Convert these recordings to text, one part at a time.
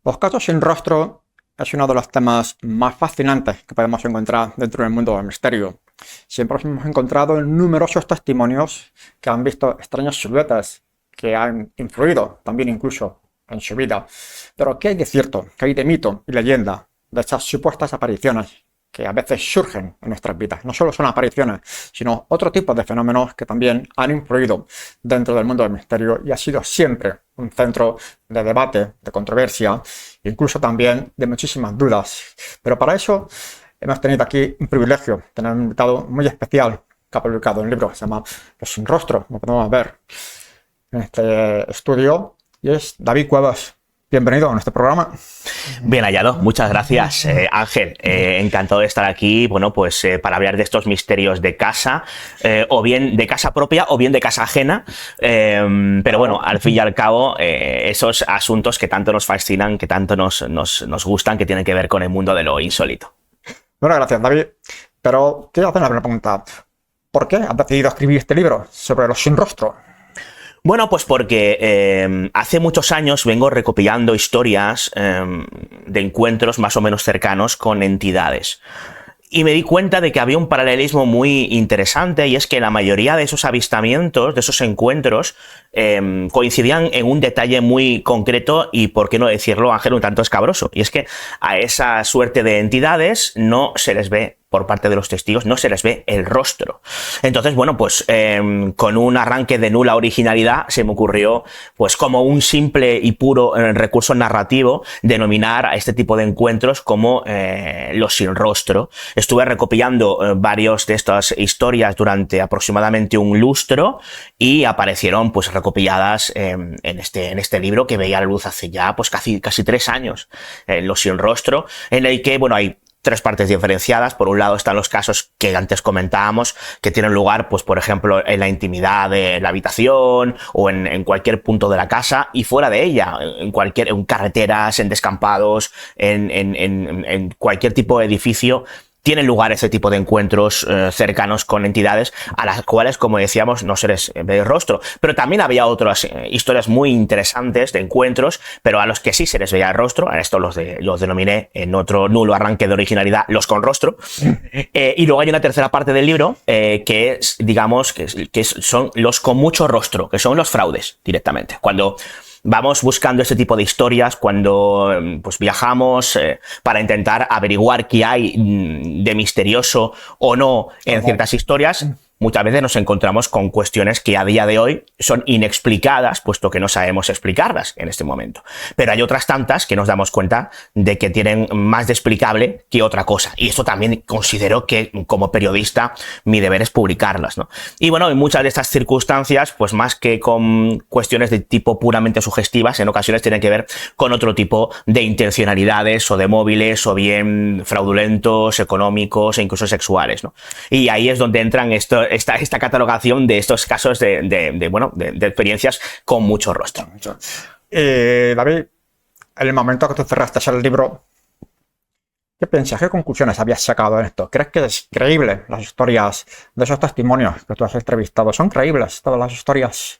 Los casos sin rostro es uno de los temas más fascinantes que podemos encontrar dentro del mundo del misterio. Siempre hemos encontrado numerosos testimonios que han visto extrañas siluetas que han influido también incluso en su vida. Pero ¿qué hay de cierto? ¿Qué hay de mito y leyenda de esas supuestas apariciones que a veces surgen en nuestras vidas? No solo son apariciones, sino otro tipo de fenómenos que también han influido dentro del mundo del misterio y ha sido siempre un centro de debate, de controversia, incluso también de muchísimas dudas. Pero para eso hemos tenido aquí un privilegio, tener un invitado muy especial que ha publicado un libro que se llama Los sin rostro, como podemos ver en este estudio, y es David Cuevas. Bienvenido a nuestro programa. Bien hallado, muchas gracias, Ángel. Encantado de estar aquí, bueno, pues para hablar de estos misterios de casa, o bien de casa propia o bien de casa ajena, pero bueno, al fin y al cabo, esos asuntos que tanto nos fascinan, que tanto nos gustan, que tienen que ver con el mundo de lo insólito. Bueno, gracias, David. Pero te voy a hacer una primera pregunta. ¿Por qué has decidido escribir este libro sobre los sin rostro? Bueno, pues porque hace muchos años vengo recopilando historias de encuentros más o menos cercanos con entidades. Y me di cuenta de que había un paralelismo muy interesante, y es que la mayoría de esos avistamientos, de esos encuentros, coincidían en un detalle muy concreto y, por qué no decirlo, Ángel, un tanto escabroso. Y es que a esa suerte de entidades no se les ve, por parte de los testigos, no se les ve el rostro. Entonces, bueno, pues con un arranque de nula originalidad se me ocurrió, pues como un simple y puro recurso narrativo, denominar a este tipo de encuentros como los sin rostro. Estuve recopilando varios de estas historias durante aproximadamente un lustro y aparecieron pues recopiladas en este libro que veía la luz hace ya pues casi 3 años, los sin rostro, en el que, bueno, hay 3 partes diferenciadas. Por un lado están los casos que antes comentábamos, que tienen lugar, pues por ejemplo, en la intimidad de la habitación o en cualquier punto de la casa y fuera de ella, en carreteras, en descampados, en cualquier tipo de edificio. Tienen lugar ese tipo de encuentros cercanos con entidades a las cuales, como decíamos, no se les ve el rostro. Pero también había otras historias muy interesantes de encuentros, pero a los que sí se les veía el rostro. A esto los denominé, en otro nulo arranque de originalidad, los con rostro. Y luego hay una tercera parte del libro que es, digamos, que son los con mucho rostro, que son los fraudes directamente. Cuando vamos buscando este tipo de historias, cuando pues viajamos para intentar averiguar qué hay de misterioso o no en ciertas historias, muchas veces nos encontramos con cuestiones que a día de hoy son inexplicadas, puesto que no sabemos explicarlas en este momento. Pero hay otras tantas que nos damos cuenta de que tienen más de explicable que otra cosa. Y esto también considero que, como periodista, mi deber es publicarlas, ¿no? Y bueno, en muchas de estas circunstancias, pues más que con cuestiones de tipo puramente sugestivas, en ocasiones tienen que ver con otro tipo de intencionalidades o de móviles, o bien fraudulentos, económicos e incluso sexuales, ¿no? Y ahí es donde entran esta catalogación de estos casos de experiencias con mucho rostro. David, en el momento que tú cerraste el libro, ¿qué piensas? ¿Qué conclusiones habías sacado en esto? ¿Crees que es creíble las historias de esos testimonios que tú has entrevistado? ¿Son creíbles todas las historias?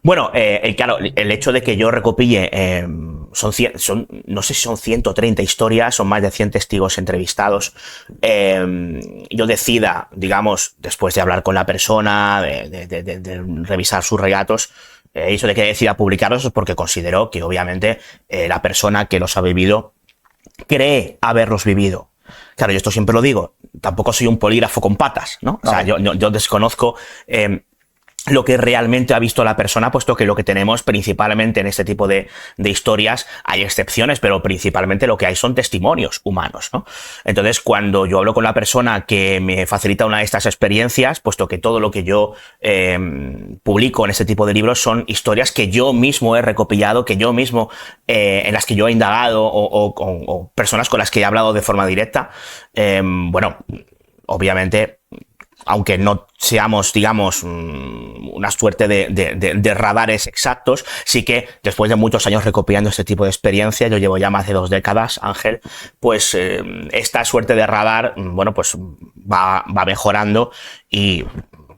Bueno, claro, el hecho de que yo recopile, no sé si son 130 historias, son más de 100 testigos entrevistados, yo decida, digamos, después de hablar con la persona, de revisar sus relatos, el hecho de que decida publicarlos es porque considero que obviamente la persona que los ha vivido cree haberlos vivido. Claro, yo esto siempre lo digo, tampoco soy un polígrafo con patas, ¿no? O sea, yo desconozco lo que realmente ha visto la persona, puesto que lo que tenemos principalmente en este tipo de historias, hay excepciones, pero principalmente lo que hay son testimonios humanos, ¿no? Entonces, cuando yo hablo con la persona que me facilita una de estas experiencias, puesto que todo lo que yo publico en este tipo de libros son historias que yo mismo he recopilado, que yo mismo, en las que yo he indagado, o personas con las que he hablado de forma directa, bueno, obviamente, aunque no seamos, digamos, una suerte de radares exactos, sí que después de muchos años recopilando este tipo de experiencia, yo llevo ya más de 2 décadas, Ángel, pues esta suerte de radar, bueno, pues va mejorando, y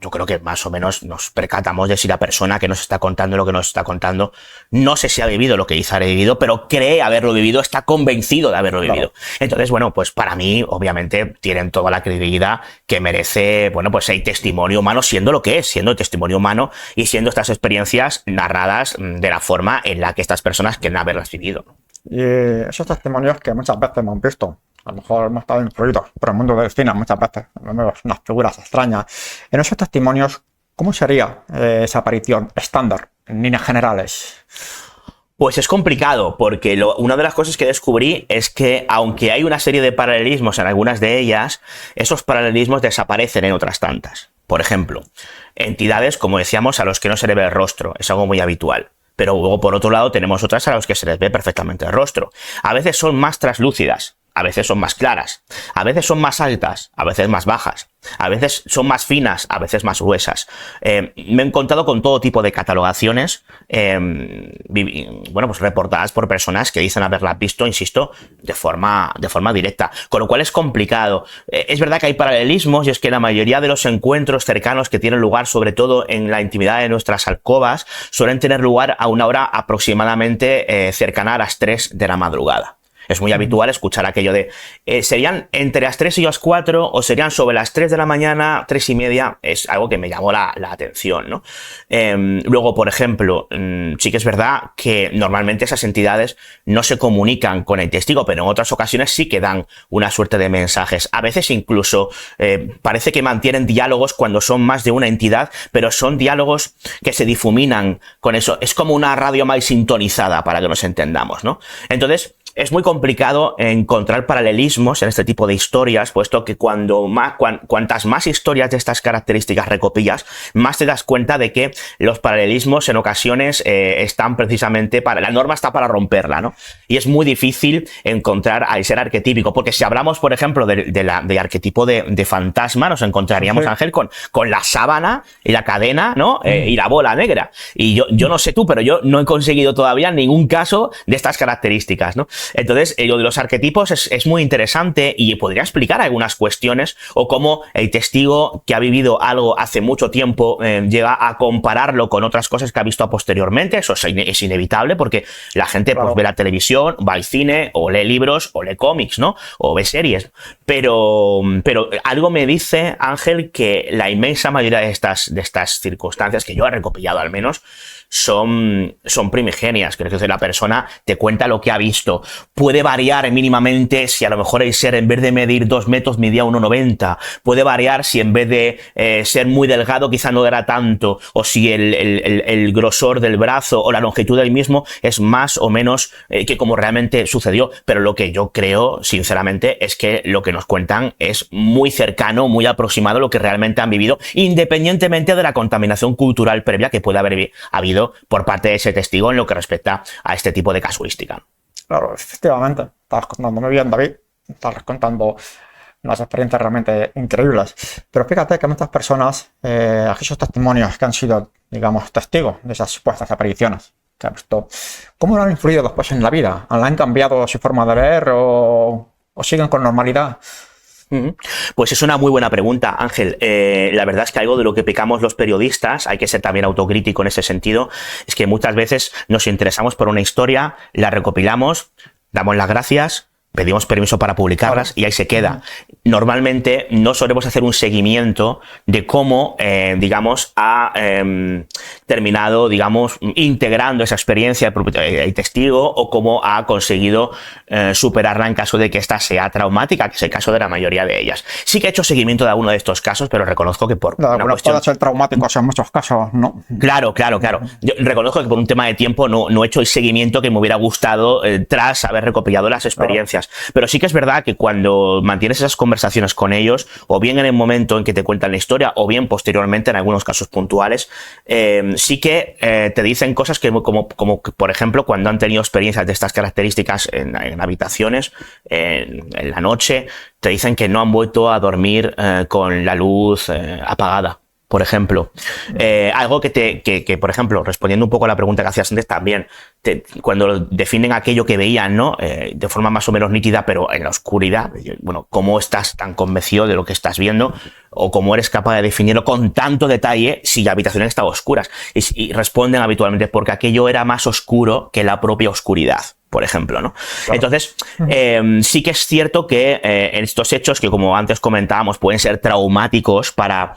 yo creo que más o menos nos percatamos de si la persona que nos está contando lo que nos está contando, no sé si ha vivido lo que dice haber vivido, pero cree haberlo vivido, está convencido de haberlo vivido. Entonces, bueno, pues para mí, obviamente, tienen toda la credibilidad que merece, bueno, pues el testimonio humano, siendo lo que es, siendo el testimonio humano y siendo estas experiencias narradas de la forma en la que estas personas quieren haberlas vivido. Y esos testimonios que muchas veces hemos visto, a lo mejor hemos estado influidos por el mundo del cine muchas veces, vemos unas figuras extrañas. En esos testimonios, ¿cómo sería esa aparición estándar, en líneas generales? Pues es complicado, porque una de las cosas que descubrí es que, aunque hay una serie de paralelismos en algunas de ellas, esos paralelismos desaparecen en otras tantas. Por ejemplo, entidades, como decíamos, a los que no se le ve el rostro, es algo muy habitual. Pero luego, por otro lado, tenemos otras a las que se les ve perfectamente el rostro. A veces son más translúcidas, a veces son más claras, a veces son más altas, a veces más bajas, a veces son más finas, a veces más gruesas. Me he encontrado con todo tipo de catalogaciones, bueno, pues reportadas por personas que dicen haberlas visto, insisto, de forma directa, con lo cual es complicado. Es verdad que hay paralelismos, y es que la mayoría de los encuentros cercanos que tienen lugar, sobre todo en la intimidad de nuestras alcobas, suelen tener lugar a una hora aproximadamente cercana a las 3 de la madrugada. Es muy habitual escuchar aquello de ¿serían entre las 3 y las 4 o serían sobre las 3 de la mañana, 3 y media? Es algo que me llamó la atención, ¿no? Luego, por ejemplo, sí que es verdad que normalmente esas entidades no se comunican con el testigo, pero en otras ocasiones sí que dan una suerte de mensajes. A veces incluso parece que mantienen diálogos cuando son más de una entidad, pero son diálogos que se difuminan con eso. Es como una radio mal sintonizada, para que nos entendamos, ¿no? Entonces, es muy complicado encontrar paralelismos en este tipo de historias, puesto que cuantas más historias de estas características recopillas, más te das cuenta de que los paralelismos en ocasiones están precisamente la norma está para romperla, ¿no? Y es muy difícil encontrar al ser arquetípico, porque si hablamos, por ejemplo, de arquetipo de fantasma, nos encontraríamos, Ángel, con la sábana y la cadena, ¿no? Y la bola negra. Y yo no sé tú, pero yo no he conseguido todavía ningún caso de estas características, ¿no? Entonces, lo de los arquetipos es muy interesante y podría explicar algunas cuestiones, o cómo el testigo que ha vivido algo hace mucho tiempo llega a compararlo con otras cosas que ha visto posteriormente. Eso es inevitable, porque la gente pues ve la televisión, va al cine, o lee libros, o lee cómics, ¿no? O ve series. Pero algo me dice, Ángel, que la inmensa mayoría de estas circunstancias, que yo he recopilado al menos, son primigenias. Creo que la persona te cuenta lo que ha visto. Puede variar mínimamente si a lo mejor el ser, en vez de medir 2 metros, medía 1,90. Puede variar si en vez de ser muy delgado quizá no era tanto, o si el grosor del brazo o la longitud del mismo es más o menos que como realmente sucedió. Pero lo que yo creo, sinceramente, es que lo que nos cuentan es muy cercano, muy aproximado a lo que realmente han vivido, independientemente de la contaminación cultural previa que puede haber habido por parte de ese testigo en lo que respecta a este tipo de casuística. Claro, efectivamente, estabas contando muy bien, David, estabas contando unas experiencias realmente increíbles. Pero fíjate que muchas personas, aquellos testimonios que han sido, digamos, testigos de esas supuestas apariciones que han visto, ¿cómo lo han influido después en la vida? ¿Han cambiado su forma de ver o siguen con normalidad? Pues es una muy buena pregunta, Ángel. La verdad es que algo de lo que pecamos los periodistas, hay que ser también autocrítico en ese sentido, es que muchas veces nos interesamos por una historia, la recopilamos, damos las gracias, pedimos permiso para publicarlas y ahí se queda. Normalmente no solemos hacer un seguimiento de cómo, digamos, ha terminado, digamos, integrando esa experiencia el testigo, o cómo ha conseguido superarla en caso de que ésta sea traumática, que es el caso de la mayoría de ellas. Sí que he hecho seguimiento de alguno de estos casos, pero reconozco que por una cuestión... Puede ser traumático en muchos casos, ¿no? Claro. Yo reconozco que por un tema de tiempo no he hecho el seguimiento que me hubiera gustado tras haber recopilado las experiencias. Pero sí que es verdad que cuando mantienes esas conversaciones con ellos, o bien en el momento en que te cuentan la historia, o bien posteriormente en algunos casos puntuales, sí que te dicen cosas que, como por ejemplo, cuando han tenido experiencias de estas características en habitaciones, en la noche, te dicen que no han vuelto a dormir con la luz apagada, por ejemplo. Algo que, por ejemplo, respondiendo un poco a la pregunta que hacías antes también, cuando definen aquello que veían, ¿no? De forma más o menos nítida, pero en la oscuridad, bueno, ¿cómo estás tan convencido de lo que estás viendo? O cómo eres capaz de definirlo con tanto detalle si la habitación estaba oscura. Y responden habitualmente porque aquello era más oscuro que la propia oscuridad, por ejemplo, ¿no? Claro. Entonces, sí que es cierto que en estos hechos, que como antes comentábamos, pueden ser traumáticos para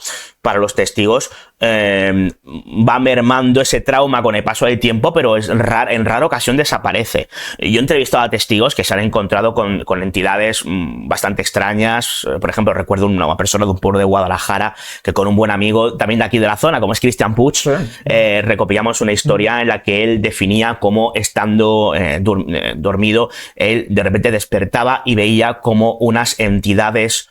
los testigos, va mermando ese trauma con el paso del tiempo, pero en rara ocasión desaparece. Yo he entrevistado a testigos que se han encontrado con entidades bastante extrañas. Por ejemplo, recuerdo una persona de un pueblo de Guadalajara que con un buen amigo, también de aquí de la zona, como es Cristian Puig, sí, recopilamos una historia en la que él definía cómo estando dormido, él de repente despertaba y veía como unas entidades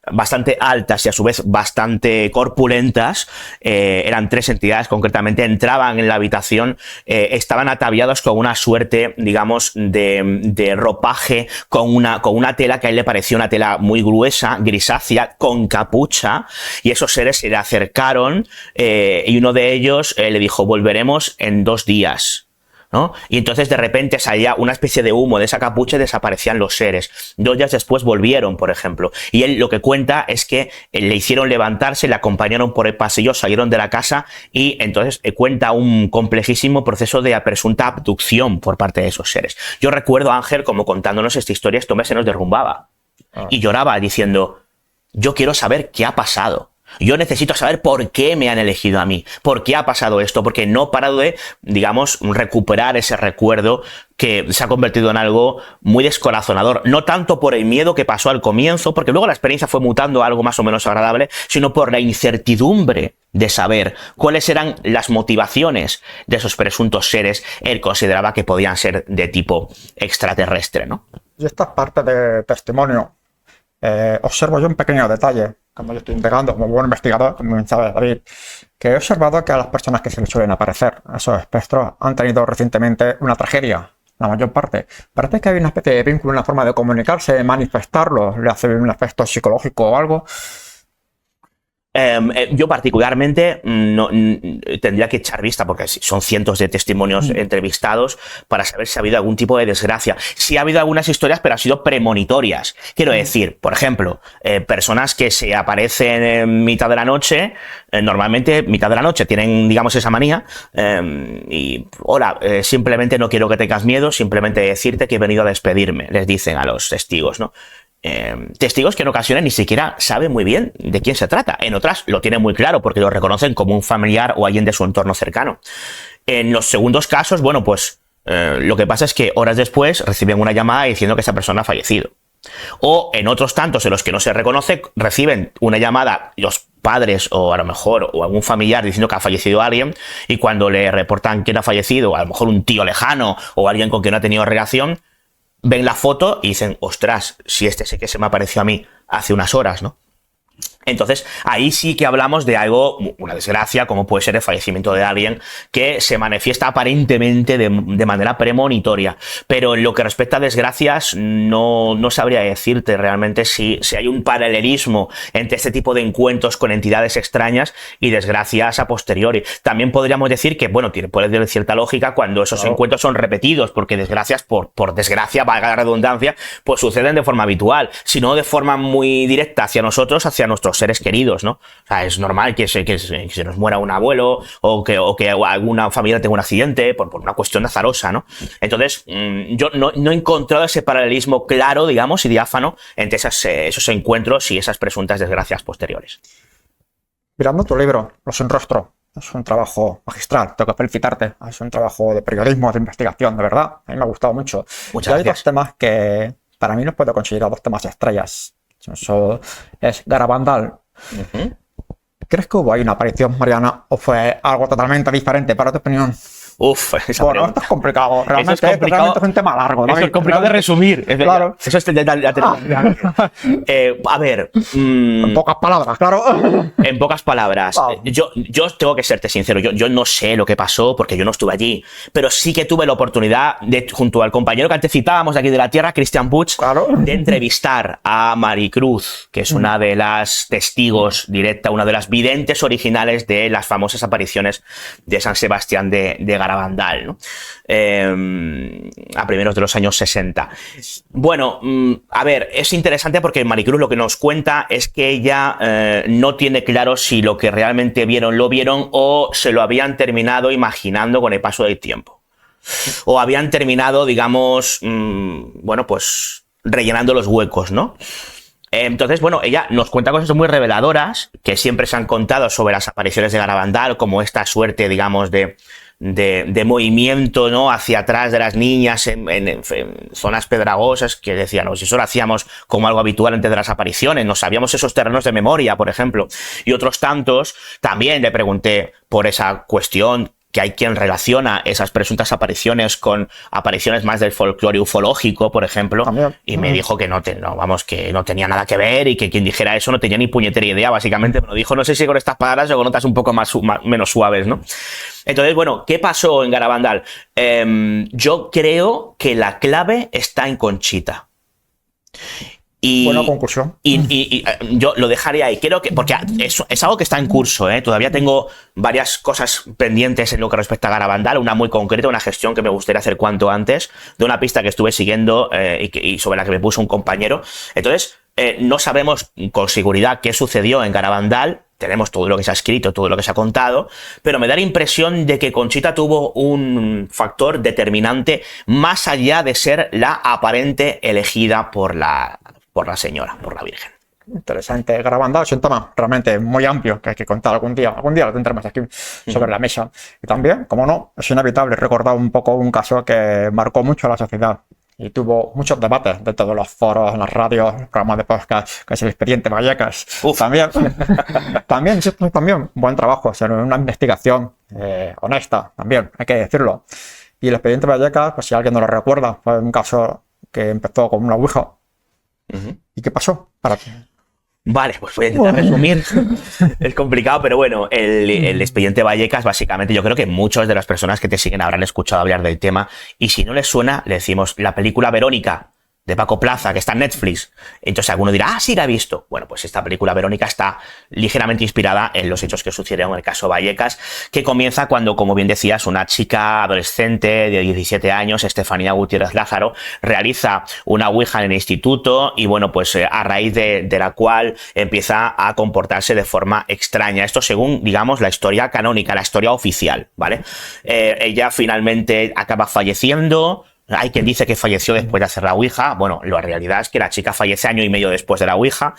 bastante altas y a su vez bastante corpulentas, eran 3 entidades concretamente, entraban en la habitación, estaban ataviados con una suerte, digamos, de ropaje, con una tela que a él le parecía una tela muy gruesa, grisácea, con capucha, y esos seres se le acercaron, y uno de ellos le dijo: volveremos en 2 días. ¿No? Y entonces de repente salía una especie de humo de esa capucha y desaparecían los seres. 2 días después volvieron, por ejemplo. Y él lo que cuenta es que le hicieron levantarse, le acompañaron por el pasillo, salieron de la casa y entonces cuenta un complejísimo proceso de presunta abducción por parte de esos seres. Yo recuerdo a Ángel como contándonos esta historia, este hombre se nos derrumbaba y lloraba diciendo: yo quiero saber qué ha pasado. Yo necesito saber por qué me han elegido a mí, por qué ha pasado esto, porque no he parado de, digamos, recuperar ese recuerdo que se ha convertido en algo muy descorazonador. No tanto por el miedo que pasó al comienzo, porque luego la experiencia fue mutando a algo más o menos agradable, sino por la incertidumbre de saber cuáles eran las motivaciones de esos presuntos seres. Él consideraba que podían ser de tipo extraterrestre, ¿no? Y esta parte de testimonio, observo yo un pequeño detalle cuando yo estoy investigando, como buen investigador, como bien sabe David, que he observado que a las personas que se les suelen aparecer esos espectros han tenido recientemente una tragedia, la mayor parte. Parece que hay una especie de vínculo, una forma de comunicarse, de manifestarlo, le hace un efecto psicológico o algo. Yo particularmente tendría que echar vista, porque son cientos de testimonios entrevistados, para saber si ha habido algún tipo de desgracia. Sí ha habido algunas historias, pero han sido premonitorias. Quiero decir, por ejemplo, personas que se aparecen en mitad de la noche, normalmente mitad de la noche tienen, digamos, esa manía, y hola, simplemente no quiero que tengas miedo, simplemente decirte que he venido a despedirme, les dicen a los testigos, ¿no? Testigos que en ocasiones ni siquiera saben muy bien de quién se trata. En otras lo tienen muy claro porque lo reconocen como un familiar o alguien de su entorno cercano. En los segundos casos, bueno, pues lo que pasa es que horas después reciben una llamada diciendo que esa persona ha fallecido. O en otros tantos en los que no se reconoce, reciben una llamada los padres o a lo mejor o algún familiar diciendo que ha fallecido alguien, y cuando le reportan quién ha fallecido, a lo mejor un tío lejano o alguien con quien no ha tenido relación, ven la foto y dicen: ostras, si este sé que se me apareció a mí hace unas horas, ¿no? Entonces, ahí sí que hablamos de algo, una desgracia, como puede ser el fallecimiento de alguien que se manifiesta aparentemente de manera premonitoria. Pero en lo que respecta a desgracias, no sabría decirte realmente si hay un paralelismo entre este tipo de encuentros con entidades extrañas y desgracias a posteriori. También podríamos decir que, bueno, puede tener cierta lógica cuando esos encuentros son repetidos, porque desgracias, por desgracia, valga la redundancia, pues suceden de forma habitual, sino de forma muy directa hacia nosotros, hacia nuestros seres queridos, ¿no? O sea, es normal que se nos muera un abuelo o que alguna familia tenga un accidente por una cuestión azarosa, ¿no? Entonces, yo no he encontrado ese paralelismo claro, digamos, y diáfano entre esos encuentros y esas presuntas desgracias posteriores. Mirando tu libro, Los sin rostro, es un trabajo magistral, tengo que felicitarte. Es un trabajo de periodismo, de investigación, de verdad. A mí me ha gustado mucho. Muchas gracias. Hay 2 gracias. temas que para mí los puedo considerar 2 temas estrellas. Eso es Garabandal. ¿Crees que hubo ahí una aparición mariana o fue algo totalmente diferente, para tu opinión? Uf, esa Bueno, pregunta. esto es complicado. Realmente, Eso es complicado. realmente es un tema largo, ¿no? Eso es complicado de resumir. Claro. Eso es a ver, En pocas palabras, claro. en pocas palabras, Wow. yo tengo que serte sincero, yo no sé lo que pasó porque yo no estuve allí, pero sí que tuve la oportunidad de, junto al compañero que antes citábamos de aquí de la Tierra, Christian Puig, Claro. de entrevistar a Maricruz, que es una de las testigos directa, una de las videntes originales de las famosas apariciones de San Sebastián de Garabandal, ¿no? A primeros de los años 60. Bueno, a ver, es interesante porque Maricruz lo que nos cuenta es que ella no tiene claro si lo que realmente vieron lo vieron o se lo habían terminado imaginando con el paso del tiempo. O habían terminado, digamos, bueno, pues rellenando los huecos, ¿no? Entonces, bueno, ella nos cuenta cosas muy reveladoras que siempre se han contado sobre las apariciones de Garabandal, como esta suerte, digamos, de movimiento, ¿no?, hacia atrás de las niñas en zonas pedregosas, que decían, no, si eso lo hacíamos como algo habitual antes de las apariciones, no sabíamos esos terrenos de memoria, por ejemplo, y otros tantos. También le pregunté por esa cuestión, que hay quien relaciona esas presuntas apariciones con apariciones más del folclore ufológico, por ejemplo, También. y me dijo que vamos, que no tenía nada que ver y que quien dijera eso no tenía ni puñetera idea, básicamente me lo dijo, no sé si con estas palabras o con otras un poco menos suaves, ¿no? Entonces, bueno, ¿qué pasó en Garabandal? Yo creo que la clave está en Conchita. Buena conclusión. Y yo lo dejaré ahí. Creo que, porque es algo que está en curso, ¿eh? Todavía tengo varias cosas pendientes en lo que respecta a Garabandal, una muy concreta, una gestión que me gustaría hacer cuanto antes, de una pista que estuve siguiendo y sobre la que me puso un compañero. Entonces, no sabemos con seguridad qué sucedió en Garabandal. Tenemos todo lo que se ha escrito, todo lo que se ha contado, pero me da la impresión de que Conchita tuvo un factor determinante más allá de ser la aparente elegida por la señora, por la Virgen. Interesante. Garabandal es un tema realmente muy amplio que hay que contar algún día. Algún día lo tendremos aquí sobre la mesa. Y también, como no, es inevitable recordar un poco un caso que marcó mucho a la sociedad y tuvo muchos debates de todos los foros, en las radios, los programas de podcast, que es el expediente Vallecas. También, también buen trabajo, o sea, una investigación honesta, también, hay que decirlo. Y el expediente Vallecas, pues si alguien no lo recuerda, fue un caso que empezó con una ouija. ¿Y qué pasó? Vale, pues voy a intentar resumir. Es complicado, pero bueno, el expediente Vallecas, básicamente, yo creo que muchas de las personas que te siguen habrán escuchado hablar del tema, y si no les suena, le decimos la película Verónica, de Paco Plaza, que está en Netflix. Entonces alguno dirá, sí la he visto. Bueno, pues esta película Verónica está ligeramente inspirada en los hechos que sucedieron en el caso Vallecas, que comienza cuando, como bien decías, una chica adolescente de 17 años, Estefanía Gutiérrez Lázaro, realiza una ouija en el instituto y, bueno, pues a raíz de la cual empieza a comportarse de forma extraña. Esto según, digamos, la historia canónica, la historia oficial, ¿vale? Ella finalmente acaba falleciendo. Hay quien dice que falleció después de hacer la ouija. Bueno, la realidad es que la chica fallece año y medio después de la ouija,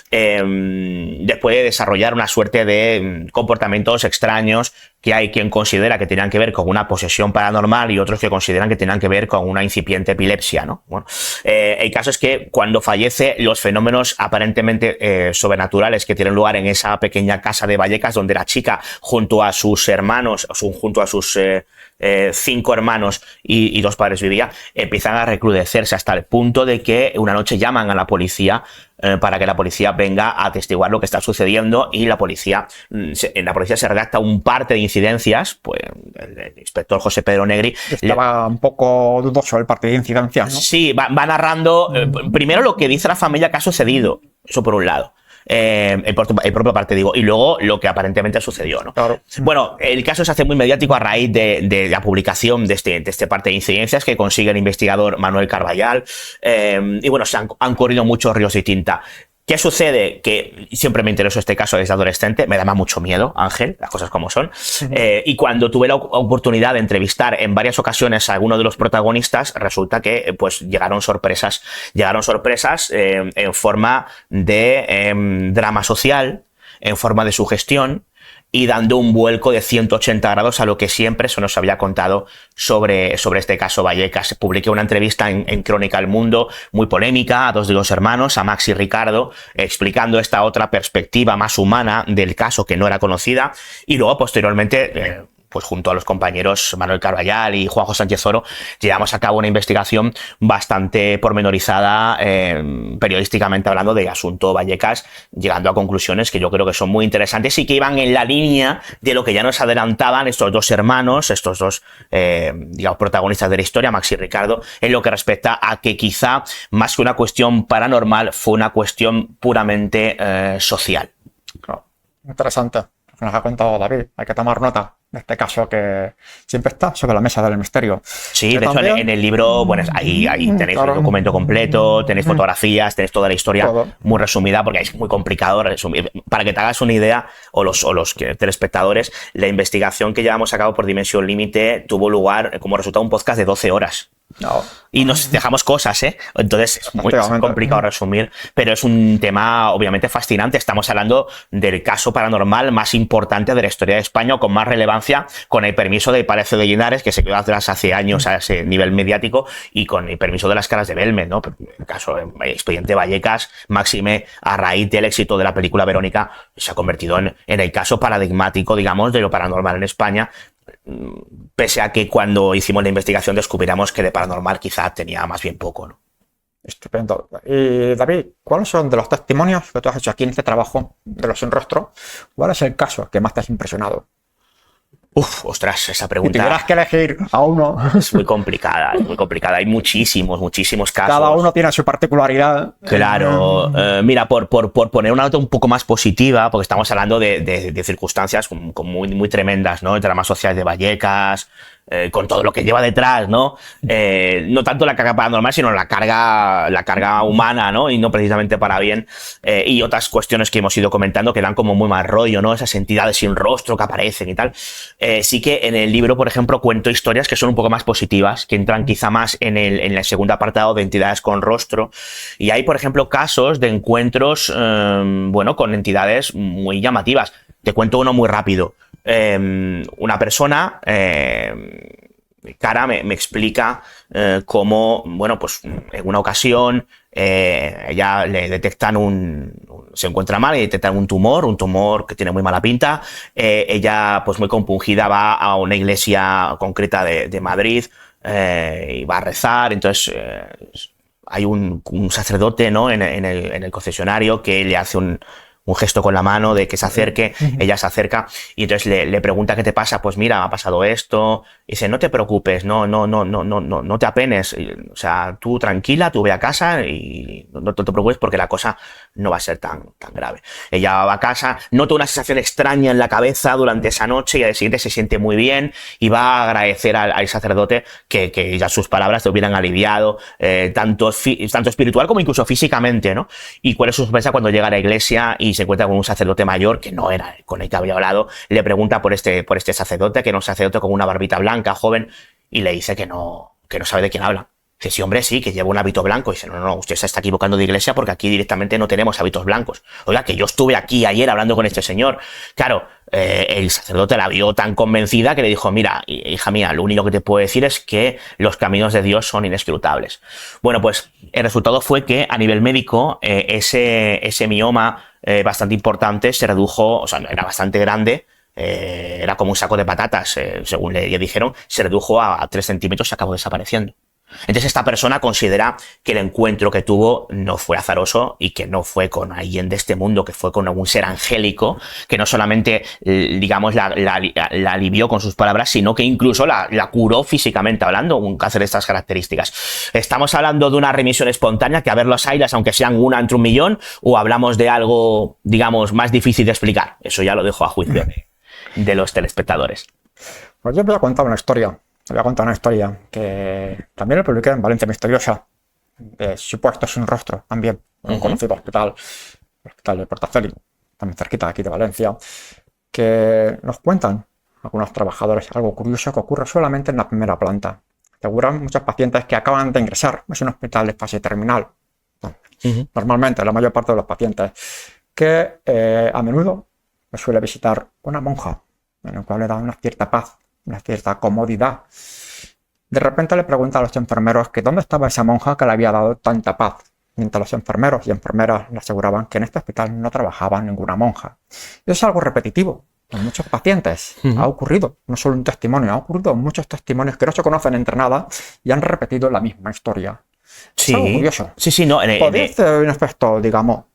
después de desarrollar una suerte de comportamientos extraños que hay quien considera que tenían que ver con una posesión paranormal y otros que consideran que tenían que ver con una incipiente epilepsia, ¿no? Bueno, el caso es que cuando fallece, los fenómenos aparentemente sobrenaturales que tienen lugar en esa pequeña casa de Vallecas, donde la chica, junto a sus hermanos, junto a sus 5 hermanos y 2 padres vivía, empiezan a recrudecerse hasta el punto de que una noche llaman a la policía para que la policía venga a atestiguar lo que está sucediendo, y en la policía se redacta un parte de incidencias. Pues el inspector José Pedro Negri estaba un poco dudoso el parte de incidencias, ¿no? Sí, va narrando primero lo que dice la familia que ha sucedido, eso por un lado. El propio parte, digo, y luego lo que aparentemente sucedió, ¿no? Claro. Bueno, el caso se hace muy mediático a raíz de la publicación de este parte de incidencias que consigue el investigador Manuel Carballal, y bueno, se han corrido muchos ríos de tinta. ¿Qué sucede? Que siempre me interesó este caso desde adolescente, me daba mucho miedo, Ángel, las cosas como son. Y cuando tuve la oportunidad de entrevistar en varias ocasiones a alguno de los protagonistas, resulta que pues llegaron sorpresas en forma de drama social, en forma de sugestión, y dando un vuelco de 180 grados a lo que siempre se nos había contado sobre este caso Vallecas. Publiqué una entrevista en Crónica El Mundo, muy polémica, a 2 de los hermanos, a Max y Ricardo, explicando esta otra perspectiva más humana del caso que no era conocida, y luego posteriormente pues junto a los compañeros Manuel Carballal y Juanjo Sánchez Oro, llevamos a cabo una investigación bastante pormenorizada, periodísticamente hablando, de asunto Vallecas, llegando a conclusiones que yo creo que son muy interesantes y que iban en la línea de lo que ya nos adelantaban estos dos hermanos, estos dos, digamos, protagonistas de la historia, Max y Ricardo, en lo que respecta a que quizá, más que una cuestión paranormal, fue una cuestión puramente social. Claro. Interesante lo que nos ha contado David. Hay que tomar nota de este caso que siempre está sobre la mesa del misterio. Sí, Que de hecho también, en el libro, bueno, ahí tenéis claro, el documento completo, tenéis fotografías, tenéis toda la historia todo. muy resumida, porque es muy complicado resumir. Para que te hagas una idea, o los telespectadores, la investigación que llevamos a cabo por Dimensión Límite tuvo lugar como resultado un podcast de 12 horas. No. Y nos dejamos cosas, ¿eh? Entonces es muy complicado resumir, pero es un tema obviamente fascinante. Estamos hablando del caso paranormal más importante de la historia de España, o con más relevancia, con el permiso del Palacio de Linares, que se quedó atrás hace años a ese nivel mediático, y con el permiso de las Caras de Belmez, ¿no? El caso, el expediente Vallecas, máxime a raíz del éxito de la película Verónica, se ha convertido en el caso paradigmático, digamos, de lo paranormal en España, pese a que cuando hicimos la investigación descubriramos que de paranormal quizá tenía más bien poco, ¿no? Estupendo. Y David, ¿cuáles son de los testimonios que tú has hecho aquí en este trabajo de los sin rostro? ¿Cuál es el caso que más te has impresionado? Ostras, esa Si pregunta tuvieras que elegir a uno, es muy complicada, es muy complicada. Hay muchísimos casos. cada uno tiene su particularidad. Claro, mira, por poner una nota un poco más positiva, porque estamos hablando de circunstancias muy tremendas, ¿no? El drama social de Vallecas, con todo lo que lleva detrás, ¿no? No tanto la carga paranormal, sino la carga humana, ¿no? Y no precisamente para bien. Y otras cuestiones que hemos ido comentando que dan como muy mal rollo, ¿no? Esas entidades sin rostro que aparecen y tal. Sí que en el libro, por ejemplo, cuento historias que son un poco más positivas, que entran quizá más en el segundo apartado de entidades con rostro. Y hay, por ejemplo, casos de encuentros, bueno, con entidades muy llamativas. Te cuento uno muy rápido. Una persona, Cara, me explica cómo, bueno, pues en una ocasión ella le detectan se encuentra mal y detectan un tumor que tiene muy mala pinta. Ella, pues muy compungida, va a una iglesia concreta de Madrid y va a rezar. Entonces hay un sacerdote, ¿no? en el concesionario, que le hace un gesto con la mano de que se acerque. Ella se acerca y entonces le pregunta qué te pasa. Pues mira, ha pasado esto. Y dice, no te preocupes, no te apenes. O sea, tú tranquila, tú ve a casa y no te preocupes, porque la cosa no va a ser tan grave. Ella va a casa, nota una sensación extraña en la cabeza durante esa noche, y al siguiente se siente muy bien y va a agradecer al sacerdote que ya sus palabras te hubieran aliviado, tanto espiritual como incluso físicamente, ¿no? Y cuál es su sorpresa cuando llega a la iglesia y se encuentra con un sacerdote mayor, que no era con el que había hablado. Le pregunta por este sacerdote, que era un sacerdote con una barbita blanca, joven, y le dice que no sabe de quién habla. Dice, sí, hombre, sí, que lleva un hábito blanco. Y dice, no, usted se está equivocando de iglesia, porque aquí directamente no tenemos hábitos blancos. Oiga, que yo estuve aquí ayer hablando con este señor. Claro, el sacerdote la vio tan convencida que le dijo, mira, hija mía, lo único que te puedo decir es que los caminos de Dios son inescrutables. Bueno, pues el resultado fue que a nivel médico ese mioma bastante importante se redujo, o sea, era bastante grande, era como un saco de patatas, según le dijeron, se redujo a 3 centímetros y acabó desapareciendo. Entonces esta persona considera que el encuentro que tuvo no fue azaroso y que no fue con alguien de este mundo, que fue con algún ser angélico, que no solamente, digamos, la alivió con sus palabras, sino que incluso la curó físicamente hablando, un cáncer de estas características. ¿Estamos hablando de una remisión espontánea, que a ver los ailas, aunque sean una entre 1.000.000, o hablamos de algo, digamos, más difícil de explicar? Eso ya lo dejo a juicio de los telespectadores. Pues yo voy a contar una historia. Te voy a contar una historia que también lo publiqué en Valencia Misteriosa, de supuestos sin rostro, también, en un conocido hospital, el hospital de Portaceli, también cerquita de aquí de Valencia, que nos cuentan algunos trabajadores algo curioso que ocurre solamente en la primera planta. Aseguran muchos pacientes que acaban de ingresar, es un hospital de fase terminal, normalmente la mayor parte de los pacientes, que a menudo les suele visitar una monja, en el cual le da una cierta paz, una cierta comodidad. De repente le pregunta a los enfermeros que dónde estaba esa monja que le había dado tanta paz, mientras los enfermeros y enfermeras le aseguraban que en este hospital no trabajaba ninguna monja. Y es algo repetitivo, en muchos pacientes ha ocurrido, no solo un testimonio, ha ocurrido en muchos testimonios que no se conocen entre nada y han repetido la misma historia. Sí, es algo curioso. sí, no. Podría ser un aspecto, digamos,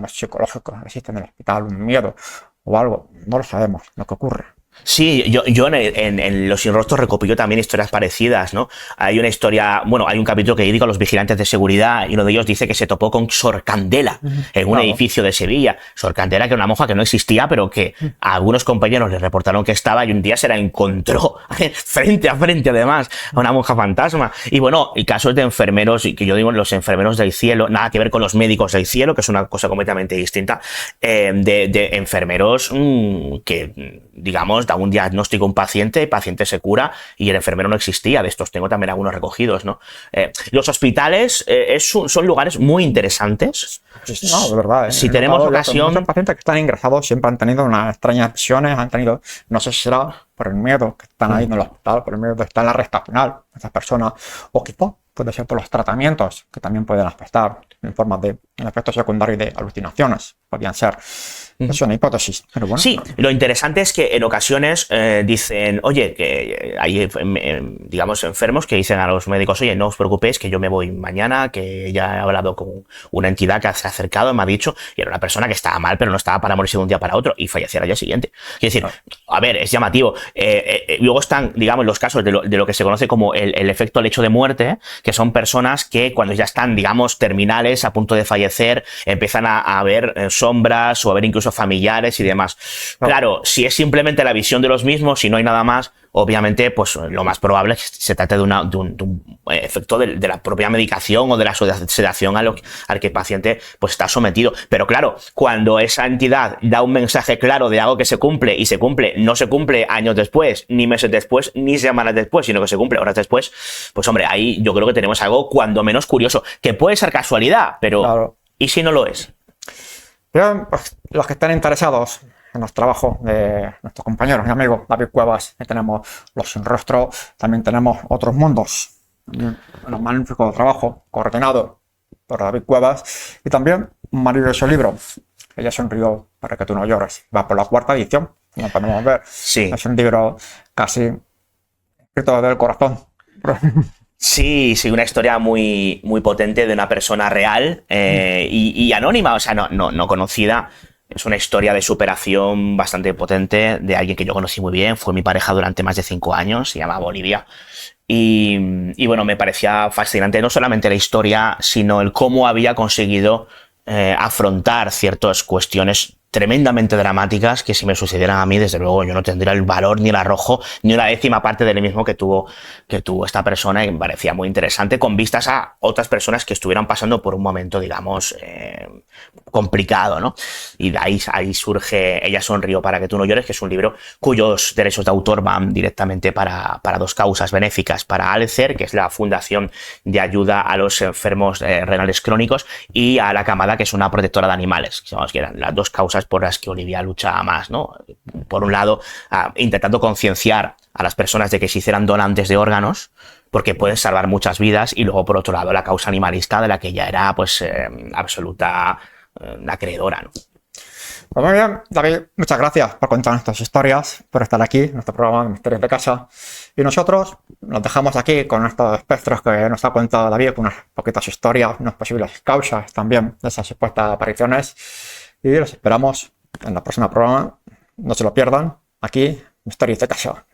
psicológico, existe en el hospital un miedo o algo, no lo sabemos lo que ocurre. Sí, yo en Los Sin Rostros recopiló también historias parecidas, ¿no? Hay una historia, bueno, hay un capítulo que dedica a los vigilantes de seguridad y uno de ellos dice que se topó con Sor Candela en un edificio de Sevilla. Sor Candela, que era una monja que no existía, pero que a algunos compañeros le reportaron que estaba y un día se la encontró frente a frente, además, a una monja fantasma. Y bueno, y casos de enfermeros, y que yo digo los enfermeros del cielo, nada que ver con los médicos del cielo, que es una cosa completamente distinta, de enfermeros que, digamos, da un diagnóstico a un paciente, el paciente se cura y el enfermero no existía. De estos tengo también algunos recogidos, ¿no? Los hospitales son lugares muy interesantes. Sí, no, de verdad. Si tenemos ocasión... Muchos pacientes que están ingresados siempre han tenido unas extrañas visiones, han tenido, no sé si será por el miedo que están ahí en el hospital, por el miedo de estar en la recta final, esas personas, o quizá puede ser por los tratamientos que también pueden afectar en forma de efectos secundarios de alucinaciones, podrían ser. Es una hipótesis, pero bueno. Sí, lo interesante es que en ocasiones dicen, oye, que hay, digamos, enfermos que dicen a los médicos, oye, no os preocupéis, que yo me voy mañana, que ya he hablado con una entidad que se ha acercado y me ha dicho, y era una persona que estaba mal, pero no estaba para morirse de un día para otro, y fallecer al día siguiente. Quiero decir, a ver, es llamativo. Luego están, digamos, los casos de lo que se conoce como el efecto lecho de muerte, que son personas que cuando ya están, digamos, terminales, a punto de fallecer, empiezan a ver sombras o a ver incluso familiares y demás. Claro, si es simplemente la visión de los mismos, si no hay nada más, obviamente, pues lo más probable es que se trate de un efecto de la propia medicación o de la sedación al que el paciente pues está sometido. Pero claro, cuando esa entidad da un mensaje claro de algo que se cumple y se cumple, no se cumple años después, ni meses después, ni semanas después, sino que se cumple horas después, pues hombre, ahí yo creo que tenemos algo cuando menos curioso, que puede ser casualidad, pero claro. ¿Y si no lo es? Bien, pues los que estén interesados en los trabajos de nuestros compañeros y amigos David Cuevas, y tenemos Los Sin Rostro, también tenemos Otros Mundos, un magnífico trabajo coordinado por David Cuevas, y también un maravilloso libro, Ella sonrió para que tú no llores, va por la 4ª edición, como podemos ver. Sí. Es un libro casi escrito del corazón. Sí, una historia muy, muy potente de una persona real y anónima, o sea, no conocida. Es una historia de superación bastante potente de alguien que yo conocí muy bien. Fue mi pareja durante más de 5 años, se llama Bolivia. Y bueno, me parecía fascinante no solamente la historia, sino el cómo había conseguido afrontar ciertas cuestiones tremendamente dramáticas que si me sucedieran a mí, desde luego yo no tendría el valor ni el arrojo ni una 10ª parte del mismo que tuvo esta persona, y me parecía muy interesante con vistas a otras personas que estuvieran pasando por un momento, digamos, complicado, ¿no? Y de ahí surge Ella sonrió para que tú no llores, que es un libro cuyos derechos de autor van directamente para 2 causas benéficas, para Alcer, que es la fundación de ayuda a los enfermos renales crónicos, y a La Camada, que es una protectora de animales, que eran las 2 causas por las que Olivia lucha más, ¿no? Por un lado, intentando concienciar a las personas de que se hicieran donantes de órganos, porque pueden salvar muchas vidas, y luego, por otro lado, la causa animalista, de la que ella era, pues, absoluta acreedora, ¿no? Pues muy bien, David, muchas gracias por contar estas historias, por estar aquí en nuestro programa de Misterios de Casa. Y nosotros nos dejamos aquí con estos espectros que nos ha contado David, con unas poquitas historias, unas posibles causas también de esas supuestas apariciones. Y los esperamos en el próximo programa. No se lo pierdan, aquí, Misterios de Casa.